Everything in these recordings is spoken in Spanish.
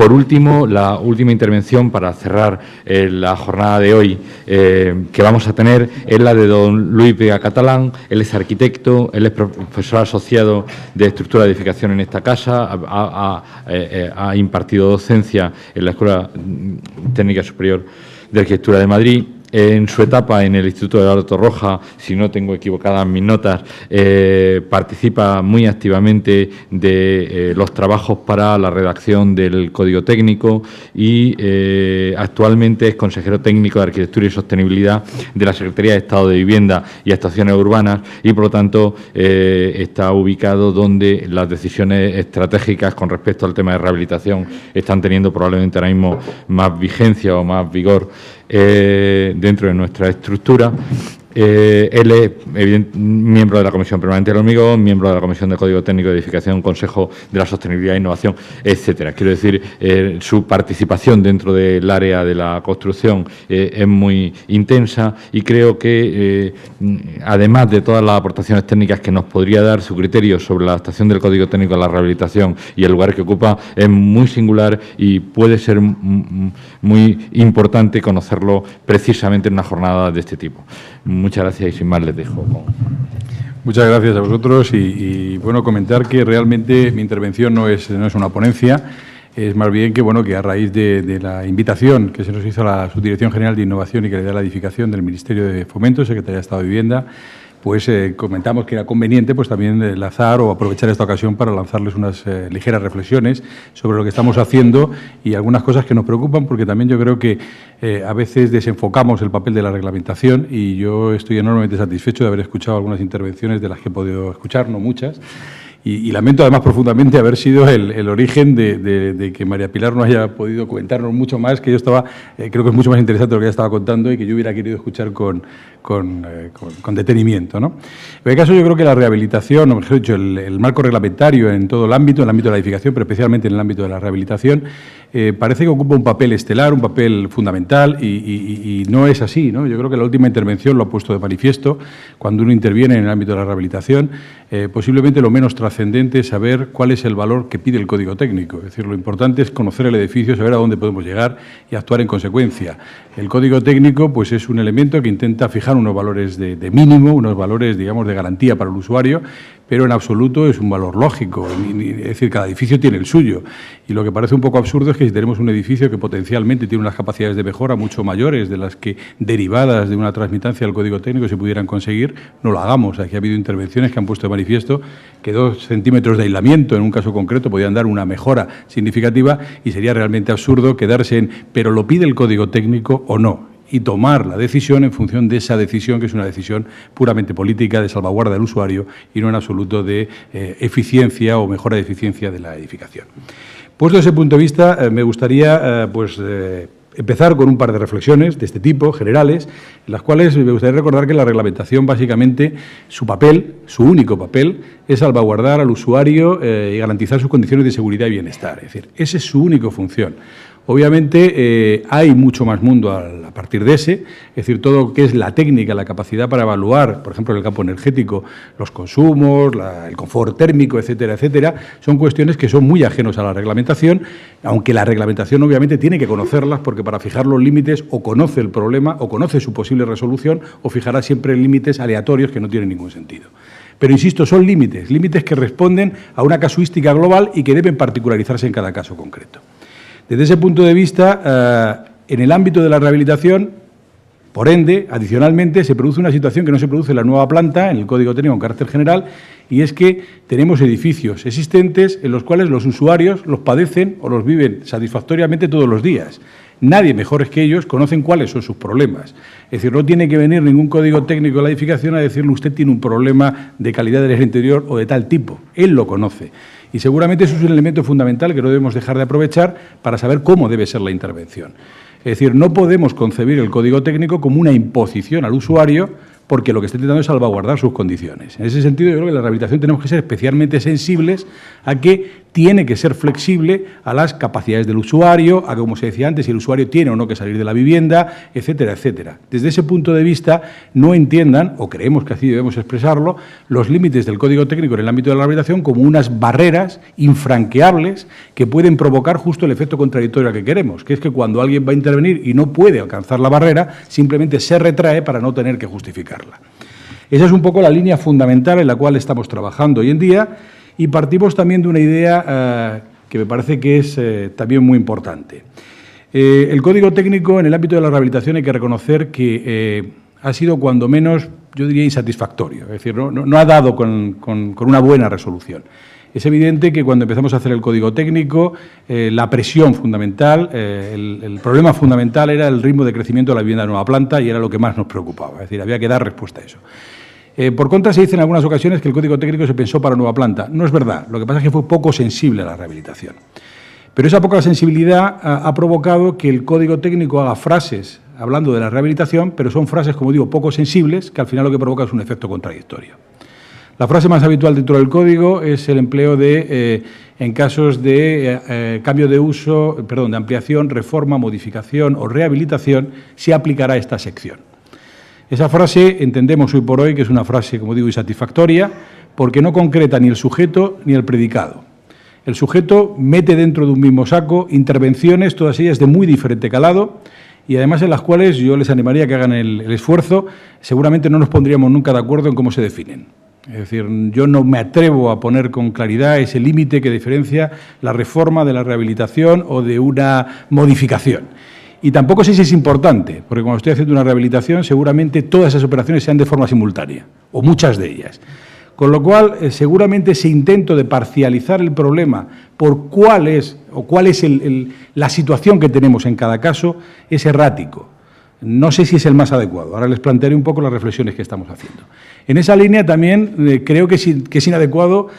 Por último, la última intervención para cerrar la jornada de hoy que vamos a tener es la de don Luis Vega Catalán. Él es arquitecto, él es profesor asociado de estructura de edificación en esta casa, ha impartido docencia en la Escuela Técnica Superior de Arquitectura de Madrid. En su etapa en el Instituto de la Torroja, si no tengo equivocadas mis notas, participa muy activamente de los trabajos para la redacción del Código Técnico y actualmente es consejero técnico de Arquitectura y Sostenibilidad de la Secretaría de Estado de Vivienda y Actuaciones Urbanas y, por lo tanto, está ubicado donde las decisiones estratégicas con respecto al tema de rehabilitación están teniendo probablemente ahora mismo más vigencia o más vigor dentro de nuestra estructura. Él es miembro de la Comisión Permanente del Hormigón, miembro de la Comisión de Código Técnico de Edificación, Consejo de la Sostenibilidad e Innovación, etcétera. Quiero decir, su participación dentro del área de la construcción es muy intensa y creo que, además de todas las aportaciones técnicas que nos podría dar, su criterio sobre la adaptación del Código Técnico a la rehabilitación y el lugar que ocupa es muy singular y puede ser muy importante conocerlo precisamente en una jornada de este tipo. Muchas gracias y sin más les dejo. Muchas gracias a vosotros y bueno, comentar que realmente mi intervención no es una ponencia, es más bien que, bueno, que a raíz de la invitación que se nos hizo a la Subdirección General de Innovación y Calidad de la Edificación del Ministerio de Fomento, Secretaría de Estado de Vivienda, pues comentamos que era conveniente pues también enlazar o aprovechar esta ocasión para lanzarles unas ligeras reflexiones sobre lo que estamos haciendo y algunas cosas que nos preocupan, porque también yo creo que a veces desenfocamos el papel de la reglamentación y yo estoy enormemente satisfecho de haber escuchado algunas intervenciones de las que he podido escuchar, no muchas. Y lamento además profundamente haber sido el origen de que María Pilar no haya podido comentarnos mucho más, que yo estaba, creo que es mucho más interesante lo que ella estaba contando y que yo hubiera querido escuchar con detenimiento, ¿no? En cualquier caso, yo creo que la rehabilitación, o mejor dicho, el marco reglamentario en todo el ámbito de la edificación, pero especialmente en el ámbito de la rehabilitación, parece que ocupa un papel estelar, un papel fundamental y no es así, ¿no? Yo creo que la última intervención lo ha puesto de manifiesto. Cuando uno interviene en el ámbito de la rehabilitación, posiblemente lo menos trascendente es saber cuál es el valor que pide el Código Técnico. Es decir, lo importante es conocer el edificio, saber a dónde podemos llegar y actuar en consecuencia. El Código Técnico pues, es un elemento que intenta fijar unos valores de mínimo, unos valores, digamos, de garantía para el usuario, pero en absoluto es un valor lógico. Es decir, cada edificio tiene el suyo. Y lo que parece un poco absurdo es que si tenemos un edificio que potencialmente tiene unas capacidades de mejora mucho mayores de las que, derivadas de una transmitancia del Código Técnico, se pudieran conseguir, no lo hagamos. Aquí ha habido intervenciones que han puesto de manifiesto que 2 centímetros de aislamiento, en un caso concreto, podían dar una mejora significativa y sería realmente absurdo quedarse en «pero lo pide el Código Técnico o no», y tomar la decisión en función de esa decisión, que es una decisión puramente política, de salvaguarda del usuario y no en absoluto de eficiencia o mejora de eficiencia de la edificación. Puesto desde ese punto de vista, me gustaría empezar con un par de reflexiones de este tipo, generales, en las cuales me gustaría recordar que la reglamentación, básicamente, su papel, su único papel, es salvaguardar al usuario y garantizar sus condiciones de seguridad y bienestar. Es decir, esa es su única función. Obviamente hay mucho más mundo a partir de ese, es decir, todo lo que es la técnica, la capacidad para evaluar, por ejemplo, en el campo energético, los consumos, el confort térmico, etcétera, etcétera, son cuestiones que son muy ajenos a la reglamentación, aunque la reglamentación obviamente tiene que conocerlas, porque para fijar los límites o conoce el problema o conoce su posible resolución o fijará siempre límites aleatorios que no tienen ningún sentido. Pero, insisto, son límites que responden a una casuística global y que deben particularizarse en cada caso concreto. Desde ese punto de vista, en el ámbito de la rehabilitación, por ende, adicionalmente, se produce una situación que no se produce en la nueva planta, en el Código Técnico con carácter general, y es que tenemos edificios existentes en los cuales los usuarios los padecen o los viven satisfactoriamente todos los días. Nadie mejores que ellos conocen cuáles son sus problemas. Es decir, no tiene que venir ningún Código Técnico de la edificación a decirle usted tiene un problema de calidad del aire interior o de tal tipo. Él lo conoce. Y seguramente eso es un elemento fundamental que no debemos dejar de aprovechar para saber cómo debe ser la intervención. Es decir, no podemos concebir el Código Técnico como una imposición al usuario, porque lo que está intentando es salvaguardar sus condiciones. En ese sentido, yo creo que en la rehabilitación tenemos que ser especialmente sensibles a que tiene que ser flexible a las capacidades del usuario, a, como se decía antes, si el usuario tiene o no que salir de la vivienda, etcétera, etcétera. Desde ese punto de vista, no entiendan, o creemos que así debemos expresarlo, los límites del Código Técnico en el ámbito de la rehabilitación como unas barreras infranqueables que pueden provocar justo el efecto contradictorio que queremos, que es que cuando alguien va a intervenir y no puede alcanzar la barrera, simplemente se retrae para no tener que justificarla. Esa es un poco la línea fundamental en la cual estamos trabajando hoy en día. Y partimos también de una idea que me parece que es también muy importante. El Código Técnico en el ámbito de la rehabilitación hay que reconocer que ha sido cuando menos, yo diría, insatisfactorio. Es decir, no ha dado con una buena resolución. Es evidente que cuando empezamos a hacer el Código Técnico, la presión fundamental, el problema fundamental era el ritmo de crecimiento de la vivienda de nueva planta y era lo que más nos preocupaba. Es decir, había que dar respuesta a eso. Por contra, se dice en algunas ocasiones que el Código Técnico se pensó para nueva planta. No es verdad. Lo que pasa es que fue poco sensible a la rehabilitación. Pero esa poca sensibilidad ha provocado que el Código Técnico haga frases hablando de la rehabilitación, pero son frases, como digo, poco sensibles, que al final lo que provoca es un efecto contradictorio. La frase más habitual dentro del Código es el empleo de, en casos de cambio de uso, de ampliación, reforma, modificación o rehabilitación, se aplicará esta sección. Esa frase entendemos hoy por hoy que es una frase, como digo, insatisfactoria, porque no concreta ni el sujeto ni el predicado. El sujeto mete dentro de un mismo saco intervenciones, todas ellas de muy diferente calado, y además en las cuales yo les animaría a que hagan el esfuerzo. Seguramente no nos pondríamos nunca de acuerdo en cómo se definen. Es decir, yo no me atrevo a poner con claridad ese límite que diferencia la reforma de la rehabilitación o de una modificación. Y tampoco sé si es importante, porque cuando estoy haciendo una rehabilitación seguramente todas esas operaciones sean de forma simultánea, o muchas de ellas. Con lo cual, seguramente ese intento de parcializar el problema por cuál es la situación que tenemos en cada caso es errático. No sé si es el más adecuado. Ahora les plantearé un poco las reflexiones que estamos haciendo. En esa línea también creo que es inadecuado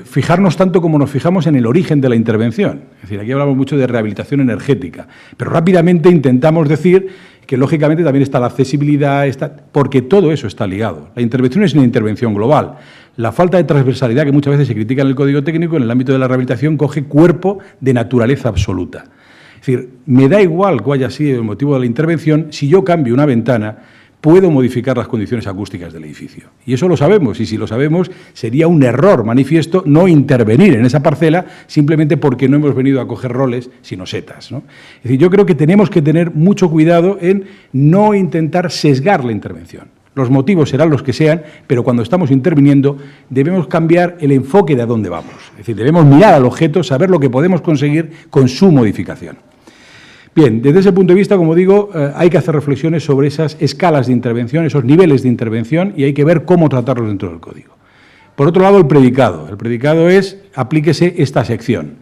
fijarnos tanto como nos fijamos en el origen de la intervención. Es decir, aquí hablamos mucho de rehabilitación energética, pero rápidamente intentamos decir que lógicamente también está la accesibilidad, porque todo eso está ligado. La intervención es una intervención global. La falta de transversalidad que muchas veces se critica en el Código Técnico en el ámbito de la rehabilitación coge cuerpo de naturaleza absoluta. Es decir, me da igual cuál haya sido el motivo de la intervención, si yo cambio una ventana, puedo modificar las condiciones acústicas del edificio. Y eso lo sabemos, y si lo sabemos, sería un error manifiesto no intervenir en esa parcela simplemente porque no hemos venido a coger roles, sino setas, ¿no? Es decir, yo creo que tenemos que tener mucho cuidado en no intentar sesgar la intervención. Los motivos serán los que sean, pero cuando estamos interviniendo debemos cambiar el enfoque de a dónde vamos. Es decir, debemos mirar al objeto, saber lo que podemos conseguir con su modificación. Bien, desde ese punto de vista, como digo, hay que hacer reflexiones sobre esas escalas de intervención, esos niveles de intervención, y hay que ver cómo tratarlos dentro del código. Por otro lado, el predicado. El predicado es, aplíquese esta sección.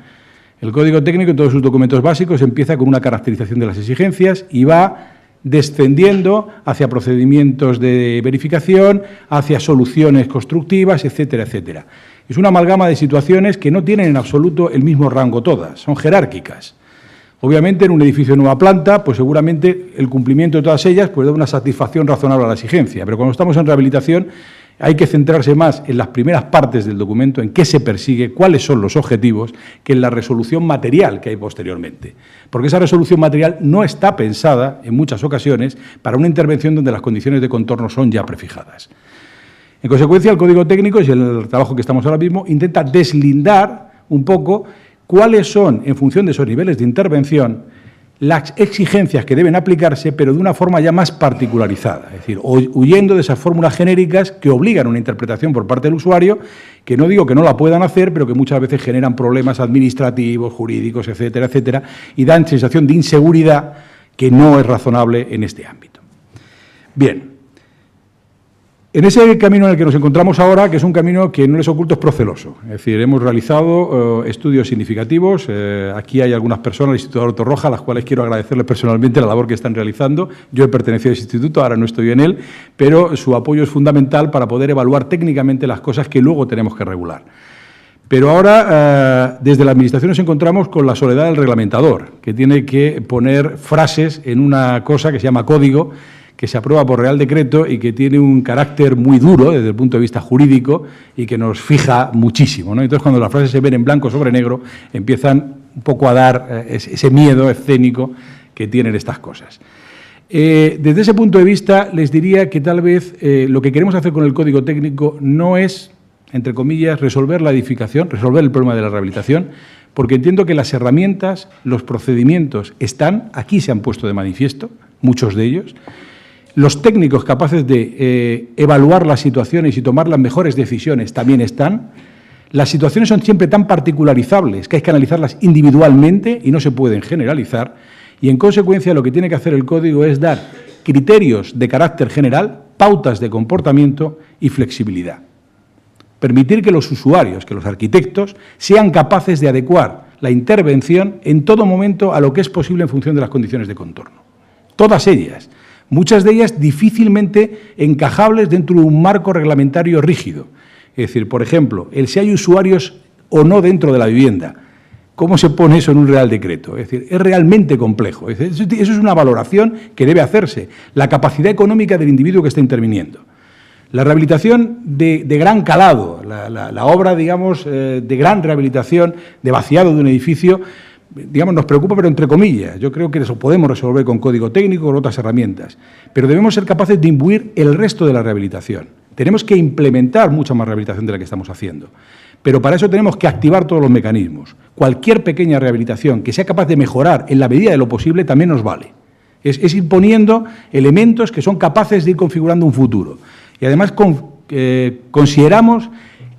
El Código Técnico, en todos sus documentos básicos, empieza con una caracterización de las exigencias y va descendiendo hacia procedimientos de verificación, hacia soluciones constructivas, etcétera, etcétera. Es una amalgama de situaciones que no tienen en absoluto el mismo rango todas, son jerárquicas. Obviamente, en un edificio de nueva planta, pues seguramente el cumplimiento de todas ellas pues da una satisfacción razonable a la exigencia, pero cuando estamos en rehabilitación hay que centrarse más en las primeras partes del documento, en qué se persigue, cuáles son los objetivos, que en la resolución material que hay posteriormente. Porque esa resolución material no está pensada, en muchas ocasiones, para una intervención donde las condiciones de contorno son ya prefijadas. En consecuencia, el Código Técnico, y el trabajo que estamos ahora mismo, intenta deslindar un poco cuáles son, en función de esos niveles de intervención, las exigencias que deben aplicarse, pero de una forma ya más particularizada, es decir, huyendo de esas fórmulas genéricas que obligan a una interpretación por parte del usuario, que no digo que no la puedan hacer, pero que muchas veces generan problemas administrativos, jurídicos, etcétera, etcétera, y dan sensación de inseguridad que no es razonable en este ámbito. Bien. En ese camino en el que nos encontramos ahora, que es un camino que no les oculto es proceloso, es decir, hemos realizado estudios significativos, aquí hay algunas personas del Instituto Alberto Roja, a las cuales quiero agradecerles personalmente la labor que están realizando. Yo he pertenecido a ese instituto, ahora no estoy en él, pero su apoyo es fundamental para poder evaluar técnicamente las cosas que luego tenemos que regular. Pero ahora, desde la Administración nos encontramos con la soledad del reglamentador, que tiene que poner frases en una cosa que se llama código, que se aprueba por Real Decreto y que tiene un carácter muy duro desde el punto de vista jurídico y que nos fija muchísimo, ¿no? Entonces, cuando las frases se ven en blanco sobre negro, empiezan un poco a dar ese miedo escénico que tienen estas cosas. Desde ese punto de vista, les diría que tal vez lo que queremos hacer con el Código Técnico no es, entre comillas, resolver la edificación, resolver el problema de la rehabilitación, porque entiendo que las herramientas, los procedimientos están, aquí se han puesto de manifiesto, muchos de ellos. Los técnicos capaces de evaluar las situaciones y tomar las mejores decisiones también están. Las situaciones son siempre tan particularizables que hay que analizarlas individualmente y no se pueden generalizar. Y, en consecuencia, lo que tiene que hacer el Código es dar criterios de carácter general, pautas de comportamiento y flexibilidad. Permitir que los usuarios, que los arquitectos, sean capaces de adecuar la intervención en todo momento a lo que es posible en función de las condiciones de contorno. Todas ellas, muchas de ellas difícilmente encajables dentro de un marco reglamentario rígido. Es decir, por ejemplo, el si hay usuarios o no dentro de la vivienda. ¿Cómo se pone eso en un Real Decreto? Es decir, es realmente complejo. Es decir, eso es una valoración que debe hacerse. La capacidad económica del individuo que está interviniendo. La rehabilitación de gran calado, la obra, digamos, de gran rehabilitación, de vaciado de un edificio, digamos, nos preocupa, pero entre comillas. Yo creo que eso podemos resolver con Código Técnico, con otras herramientas. Pero debemos ser capaces de imbuir el resto de la rehabilitación. Tenemos que implementar mucha más rehabilitación de la que estamos haciendo. Pero para eso tenemos que activar todos los mecanismos. Cualquier pequeña rehabilitación que sea capaz de mejorar en la medida de lo posible también nos vale. Es ir poniendo elementos que son capaces de ir configurando un futuro. Y además consideramos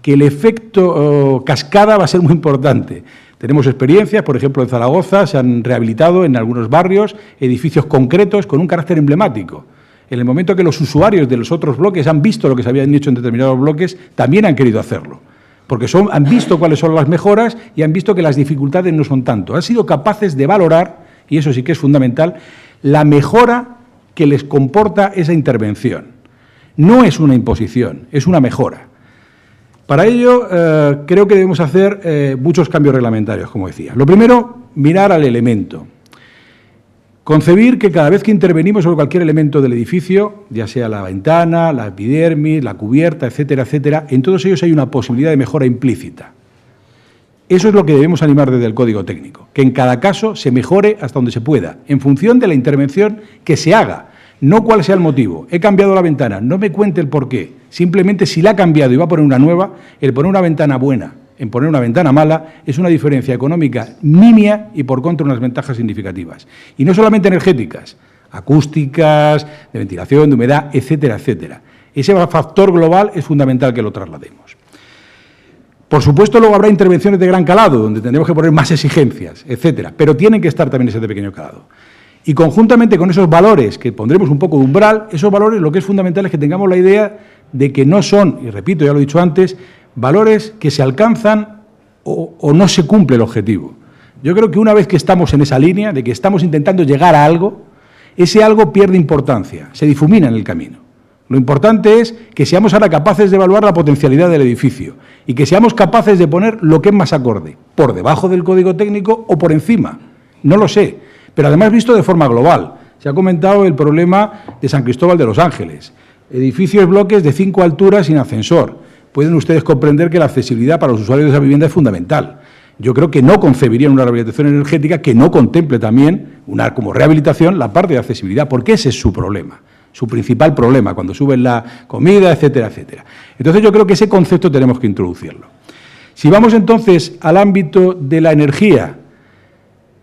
que el efecto cascada va a ser muy importante. Tenemos experiencias, por ejemplo, en Zaragoza se han rehabilitado en algunos barrios edificios concretos con un carácter emblemático. En el momento que los usuarios de los otros bloques han visto lo que se habían hecho en determinados bloques, también han querido hacerlo. Porque han visto cuáles son las mejoras y han visto que las dificultades no son tanto. Han sido capaces de valorar, y eso sí que es fundamental, la mejora que les comporta esa intervención. No es una imposición, es una mejora. Para ello, creo que debemos hacer muchos cambios reglamentarios, como decía. Lo primero, mirar al elemento. Concebir que cada vez que intervenimos sobre cualquier elemento del edificio, ya sea la ventana, la epidermis, la cubierta, etcétera, etcétera, en todos ellos hay una posibilidad de mejora implícita. Eso es lo que debemos animar desde el Código Técnico, que en cada caso se mejore hasta donde se pueda, en función de la intervención que se haga, no cuál sea el motivo. He cambiado la ventana, no me cuente el porqué, simplemente si la ha cambiado y va a poner una nueva, el poner una ventana buena en poner una ventana mala es una diferencia económica nimia y, por contra, unas ventajas significativas. Y no solamente energéticas, acústicas, de ventilación, de humedad, etcétera, etcétera. Ese factor global es fundamental que lo traslademos. Por supuesto, luego habrá intervenciones de gran calado, donde tendremos que poner más exigencias, etcétera, pero tienen que estar también ese de pequeño calado. Y conjuntamente con esos valores, que pondremos un poco de umbral, esos valores lo que es fundamental es que tengamos la idea de que no son, y repito, ya lo he dicho antes, valores que se alcanzan o no se cumple el objetivo. Yo creo que una vez que estamos en esa línea, de que estamos intentando llegar a algo, ese algo pierde importancia, se difumina en el camino. Lo importante es que seamos ahora capaces de evaluar la potencialidad del edificio y que seamos capaces de poner lo que es más acorde, por debajo del Código Técnico o por encima, no lo sé, pero además visto de forma global. Se ha comentado el problema de San Cristóbal de los Ángeles, edificios, bloques de 5 alturas sin ascensor. Pueden ustedes comprender que la accesibilidad para los usuarios de esa vivienda es fundamental. Yo creo que no concebirían una rehabilitación energética que no contemple también, como rehabilitación, la parte de accesibilidad, porque ese es su problema, su principal problema, cuando suben la comida, etcétera, etcétera. Entonces yo creo que ese concepto tenemos que introducirlo. Si vamos entonces al ámbito de la energía,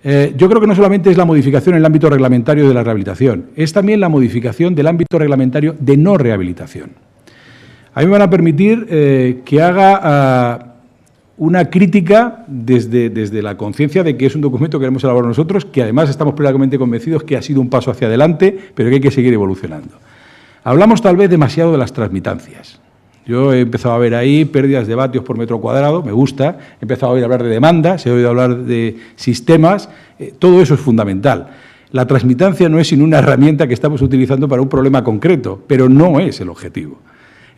yo creo que no solamente es la modificación en el ámbito reglamentario de la rehabilitación, es también la modificación del ámbito reglamentario de no rehabilitación. A mí me van a permitir que haga una crítica desde la conciencia de que es un documento que queremos elaborar nosotros, que además estamos plenamente convencidos que ha sido un paso hacia adelante, pero que hay que seguir evolucionando. Hablamos tal vez demasiado de las transmitancias. Yo he empezado a ver ahí pérdidas de vatios por metro cuadrado, me gusta, he empezado a oír hablar de demandas, he oído hablar de sistemas, todo eso es fundamental. La transmitancia no es sino una herramienta que estamos utilizando para un problema concreto, pero no es el objetivo.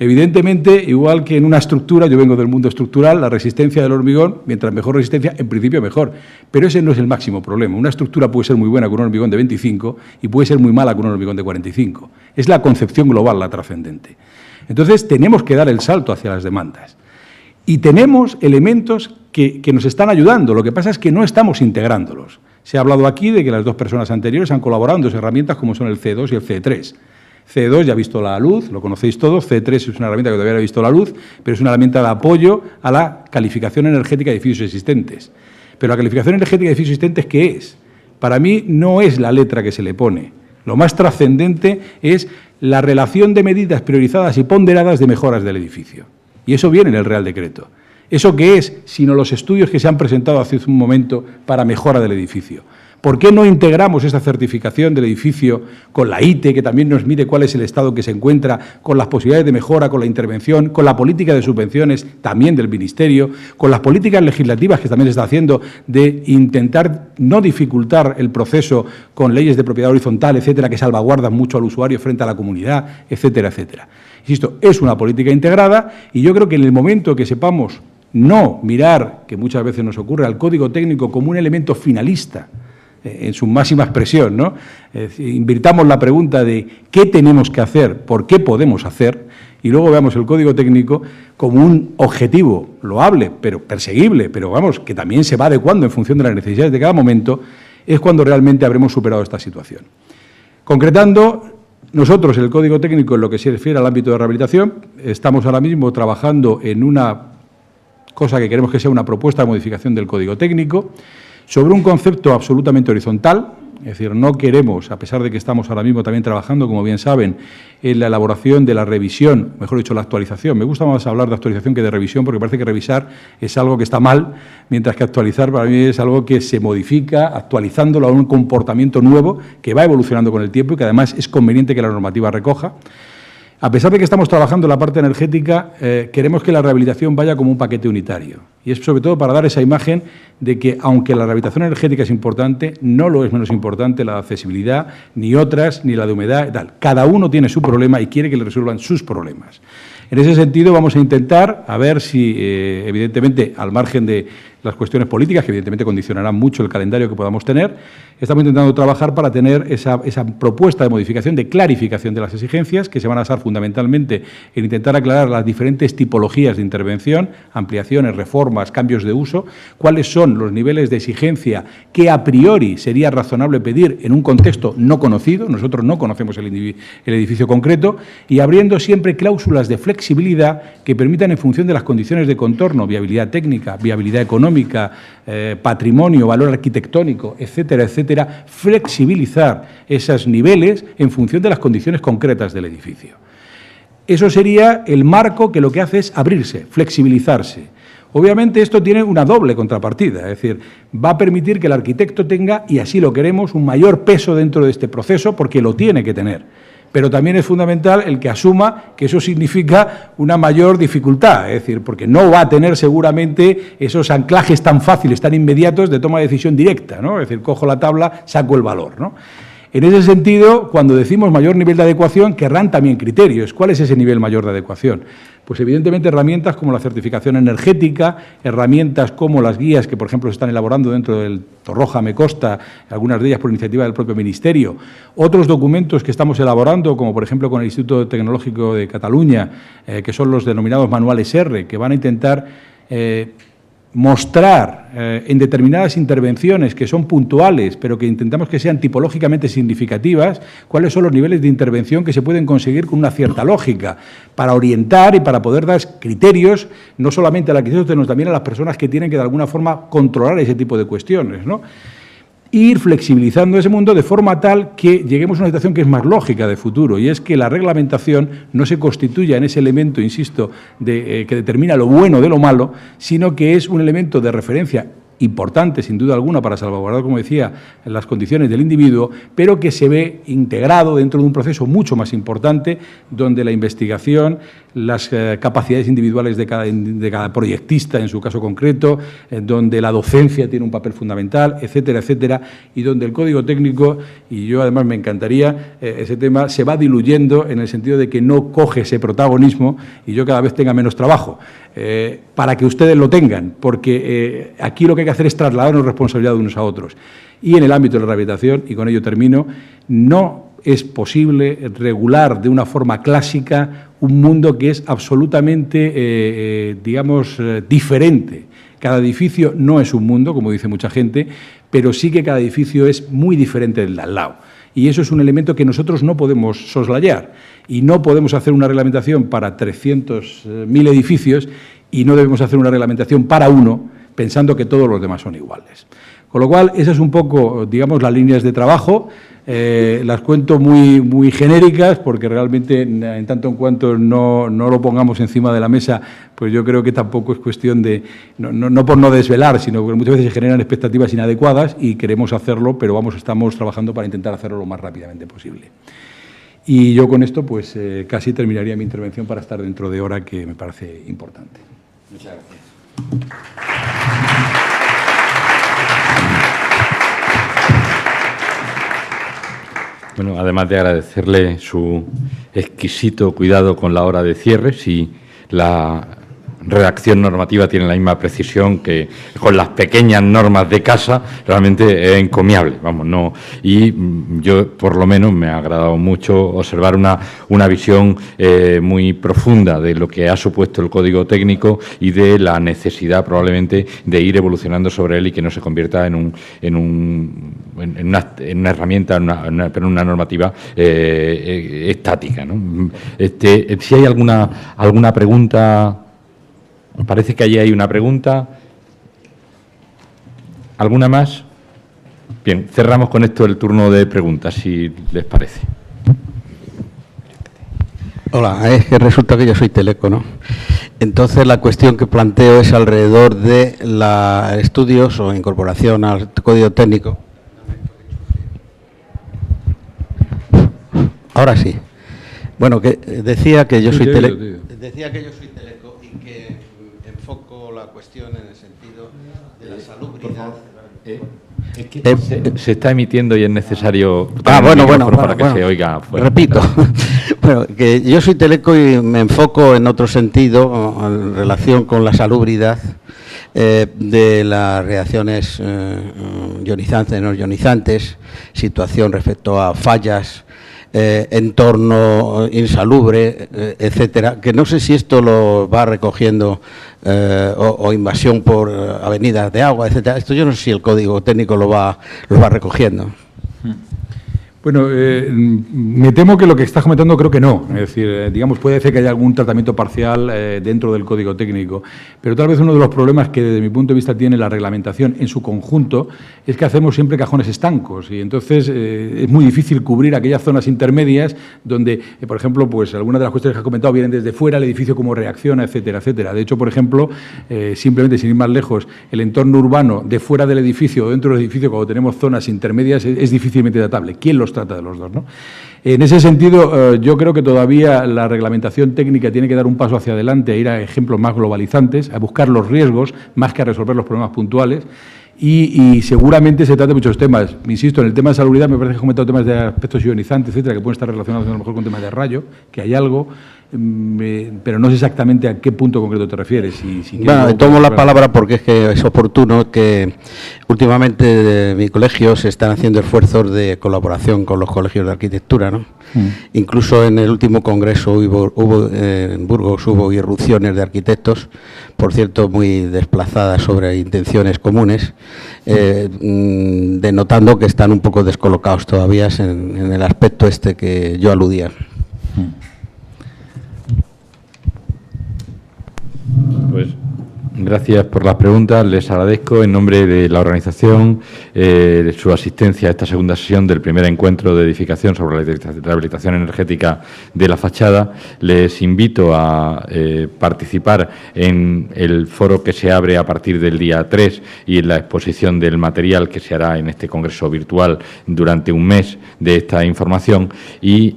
Evidentemente, igual que en una estructura, yo vengo del mundo estructural, la resistencia del hormigón, mientras mejor resistencia, en principio mejor. Pero ese no es el máximo problema. Una estructura puede ser muy buena con un hormigón de 25 y puede ser muy mala con un hormigón de 45. Es la concepción global la trascendente. Entonces, tenemos que dar el salto hacia las demandas. Y tenemos elementos que nos están ayudando. Lo que pasa es que no estamos integrándolos. Se ha hablado aquí de que las dos personas anteriores han colaborado en dos herramientas como son el C2 y el C3. C2 ya ha visto la luz, lo conocéis todos, C3 es una herramienta que todavía no ha visto la luz, pero es una herramienta de apoyo a la calificación energética de edificios existentes. Pero la calificación energética de edificios existentes, ¿qué es? Para mí no es la letra que se le pone. Lo más trascendente es la relación de medidas priorizadas y ponderadas de mejoras del edificio. Y eso viene en el Real Decreto. ¿Eso qué es? Sino los estudios que se han presentado hace un momento para mejora del edificio. ¿Por qué no integramos esta certificación del edificio con la ITE, que también nos mide cuál es el estado que se encuentra, con las posibilidades de mejora, con la intervención, con la política de subvenciones también del Ministerio, con las políticas legislativas que también se está haciendo de intentar no dificultar el proceso con leyes de propiedad horizontal, etcétera, que salvaguardan mucho al usuario frente a la comunidad, etcétera, etcétera? Insisto, es una política integrada y yo creo que en el momento que sepamos no mirar, que muchas veces nos ocurre, al código técnico como un elemento finalista, en su máxima expresión, ¿no? Es decir, invirtamos la pregunta de qué tenemos que hacer, por qué podemos hacer, y luego veamos el código técnico como un objetivo loable, pero perseguible, pero vamos, que también se va adecuando en función de las necesidades de cada momento, es cuando realmente habremos superado esta situación. Concretando, nosotros el código técnico en lo que se refiere al ámbito de rehabilitación, estamos ahora mismo trabajando en una cosa que queremos que sea una propuesta de modificación del código técnico, sobre un concepto absolutamente horizontal, es decir, no queremos, a pesar de que estamos ahora mismo también trabajando, como bien saben, en la elaboración de la revisión, mejor dicho, la actualización. Me gusta más hablar de actualización que de revisión, porque parece que revisar es algo que está mal, mientras que actualizar para mí es algo que se modifica, actualizándolo a un comportamiento nuevo que va evolucionando con el tiempo y que además es conveniente que la normativa recoja. A pesar de que estamos trabajando en la parte energética, queremos que la rehabilitación vaya como un paquete unitario. Y es sobre todo para dar esa imagen de que, aunque la rehabilitación energética es importante, no lo es menos importante la accesibilidad, ni otras, ni la de humedad y tal. Cada uno tiene su problema y quiere que le resuelvan sus problemas. En ese sentido, vamos a intentar, a ver si, evidentemente, al margen de las cuestiones políticas, que evidentemente condicionarán mucho el calendario que podamos tener, estamos intentando trabajar para tener esa propuesta de modificación, de clarificación de las exigencias, que se van a basar fundamentalmente en intentar aclarar las diferentes tipologías de intervención, ampliaciones, reformas, cambios de uso, cuáles son los niveles de exigencia que a priori sería razonable pedir en un contexto no conocido, nosotros no conocemos el edificio concreto, y abriendo siempre cláusulas de flexibilidad que permitan, en función de las condiciones de contorno, viabilidad técnica, viabilidad económica, patrimonio, valor arquitectónico, etcétera, etcétera, flexibilizar esos niveles en función de las condiciones concretas del edificio. Eso sería el marco que lo que hace es abrirse, flexibilizarse. Obviamente esto tiene una doble contrapartida, es decir, va a permitir que el arquitecto tenga, y así lo queremos, un mayor peso dentro de este proceso, porque lo tiene que tener. Pero también es fundamental el que asuma que eso significa una mayor dificultad, es decir, porque no va a tener seguramente esos anclajes tan fáciles, tan inmediatos de toma de decisión directa, ¿no? Es decir, cojo la tabla, saco el valor, ¿no? En ese sentido, cuando decimos mayor nivel de adecuación, querrán también criterios. ¿Cuál es ese nivel mayor de adecuación? Pues evidentemente herramientas como la certificación energética, herramientas como las guías que, por ejemplo, se están elaborando dentro del Torroja Me Costa, algunas de ellas por iniciativa del propio Ministerio, otros documentos que estamos elaborando, como por ejemplo con el Instituto Tecnológico de Cataluña, que son los denominados manuales R, que van a intentar mostrar en determinadas intervenciones que son puntuales, pero que intentamos que sean tipológicamente significativas, cuáles son los niveles de intervención que se pueden conseguir con una cierta lógica, para orientar y para poder dar criterios, no solamente al arquitecto, sino también a las personas que tienen que de alguna forma controlar ese tipo de cuestiones, ¿no? Ir flexibilizando ese mundo de forma tal que lleguemos a una situación que es más lógica de futuro, y es que la reglamentación no se constituya en ese elemento, insisto, que determina lo bueno de lo malo, sino que es un elemento de referencia importante, sin duda alguna, para salvaguardar, como decía, las condiciones del individuo, pero que se ve integrado dentro de un proceso mucho más importante, donde la investigación, las capacidades individuales de cada proyectista en su caso concreto, donde la docencia tiene un papel fundamental, etcétera, etcétera, y donde el código técnico, y yo además me encantaría, ese tema se va diluyendo en el sentido de que no coge ese protagonismo y yo cada vez tenga menos trabajo, para que ustedes lo tengan, porque aquí lo que hay que hacer es trasladarnos responsabilidad de unos a otros. Y en el ámbito de la rehabilitación, y con ello termino, no es posible regular de una forma clásica un mundo que es absolutamente, diferente. Cada edificio no es un mundo, como dice mucha gente, pero sí que cada edificio es muy diferente del de al lado. Y eso es un elemento que nosotros no podemos soslayar. Y no podemos hacer una reglamentación para 300.000 edificios y no debemos hacer una reglamentación para uno pensando que todos los demás son iguales. Con lo cual, esas es un poco, digamos, las líneas de trabajo. Las cuento muy genéricas porque realmente, en tanto en cuanto no lo pongamos encima de la mesa, pues yo creo que tampoco es cuestión de, no por no desvelar, sino porque muchas veces se generan expectativas inadecuadas y queremos hacerlo, pero estamos trabajando para intentar hacerlo lo más rápidamente posible. Y yo con esto, pues casi terminaría mi intervención para estar dentro de hora, que me parece importante. Muchas gracias. Bueno, además de agradecerle su exquisito cuidado con la hora de cierre, si la redacción normativa tiene la misma precisión que con las pequeñas normas de casa, realmente es encomiable, vamos, no. Y yo, por lo menos, me ha agradado mucho observar una visión muy profunda de lo que ha supuesto el código técnico y de la necesidad, probablemente, de ir evolucionando sobre él y que no se convierta en una herramienta, pero en una normativa estática, ¿no? Si hay alguna pregunta. Parece que allí hay una pregunta. ¿Alguna más? Bien, cerramos con esto el turno de preguntas, si les parece. Hola, es que resulta que yo soy teleco, ¿no? Entonces la cuestión que planteo es alrededor de estudios o incorporación al código técnico. Ahora sí. Bueno, que decía que yo soy teleco. Decía que yo soy teleco y que enfoco la cuestión en el sentido de la salubridad. Es que se está emitiendo y es necesario para que se oiga fuera. Repito, bueno, que yo soy teleco y me enfoco en otro sentido en relación con la salubridad de las reacciones ionizantes, no ionizantes, situación respecto a fallas, entorno insalubre, etcétera, que no sé si esto lo va recogiendo o invasión por avenidas de agua, etcétera. Esto yo no sé si el código técnico lo va recogiendo. Bueno, me temo que lo que estás comentando creo que no. Es decir, digamos, puede ser que haya algún tratamiento parcial dentro del código técnico, pero tal vez uno de los problemas que desde mi punto de vista tiene la reglamentación en su conjunto es que hacemos siempre cajones estancos y entonces es muy difícil cubrir aquellas zonas intermedias donde, por ejemplo, pues algunas de las cuestiones que has comentado vienen desde fuera, el edificio cómo reacciona, etcétera, etcétera. De hecho, por ejemplo, simplemente sin ir más lejos, el entorno urbano de fuera del edificio o dentro del edificio, cuando tenemos zonas intermedias, es difícilmente datable. ¿Quién los trata de los dos, ¿no? En ese sentido, yo creo que todavía la reglamentación técnica tiene que dar un paso hacia adelante, a ir a ejemplos más globalizantes, a buscar los riesgos más que a resolver los problemas puntuales. Y seguramente se trata de muchos temas. Insisto, en el tema de salubridad me parece que he comentado temas de aspectos ionizantes, etcétera, que pueden estar relacionados a lo mejor con temas de rayo, que hay algo, pero no sé exactamente a qué punto concreto te refieres. Bueno, tomo la palabra porque es que es oportuno que últimamente de mi colegio se están haciendo esfuerzos de colaboración con los colegios de arquitectura, ¿no? Incluso en el último congreso en Burgos hubo irrupciones de arquitectos, por cierto, muy desplazadas sobre intenciones comunes, denotando que están un poco descolocados todavía en el aspecto este que yo aludía. Pues gracias por las preguntas. Les agradezco en nombre de la organización su asistencia a esta segunda sesión del primer encuentro de edificación sobre la rehabilitación energética de la fachada. Les invito a participar en el foro que se abre a partir del día 3 y en la exposición del material que se hará en este congreso virtual durante un mes de esta información y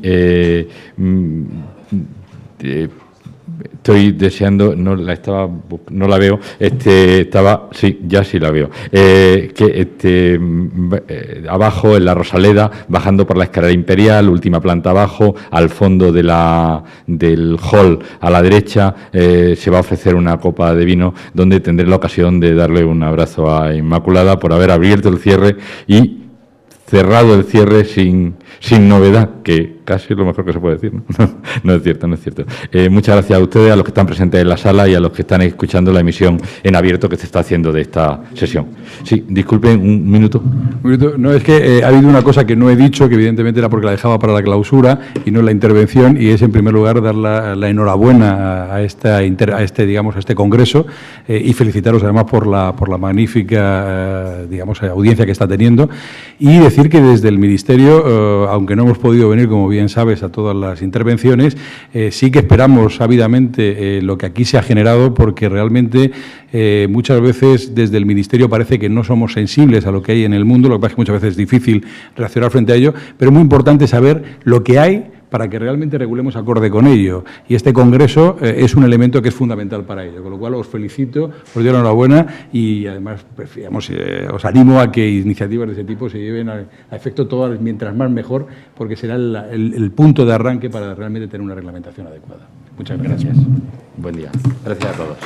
Estoy deseando, no la veo, sí, ya sí la veo. Abajo en la Rosaleda, bajando por la escalera imperial, última planta abajo, al fondo del hall a la derecha, se va a ofrecer una copa de vino donde tendré la ocasión de darle un abrazo a Inmaculada por haber abierto el cierre y cerrado el cierre sin novedad, que casi es lo mejor que se puede decir, ¿no? No es cierto, no es cierto. Muchas gracias a ustedes, a los que están presentes en la sala y a los que están escuchando la emisión en abierto que se está haciendo de esta sesión. Sí, disculpen, un minuto. No, es que ha habido una cosa que no he dicho, que evidentemente era porque la dejaba para la clausura y no la intervención, y es en primer lugar dar la enhorabuena a este congreso y felicitaros además por la magnífica audiencia que está teniendo, y decir que desde el Ministerio, aunque no hemos podido venir, como bien sabes, a todas las intervenciones, sí que esperamos ávidamente lo que aquí se ha generado, porque realmente muchas veces desde el Ministerio parece que no somos sensibles a lo que hay en el mundo. Lo que pasa es que muchas veces es difícil reaccionar frente a ello, pero es muy importante saber lo que hay para que realmente regulemos acorde con ello. Y este congreso es un elemento que es fundamental para ello, con lo cual os felicito, os doy la enhorabuena y además os animo a que iniciativas de ese tipo se lleven a efecto todas, mientras más mejor, porque será el punto de arranque para realmente tener una reglamentación adecuada. Muchas gracias. Buen día. Gracias a todos.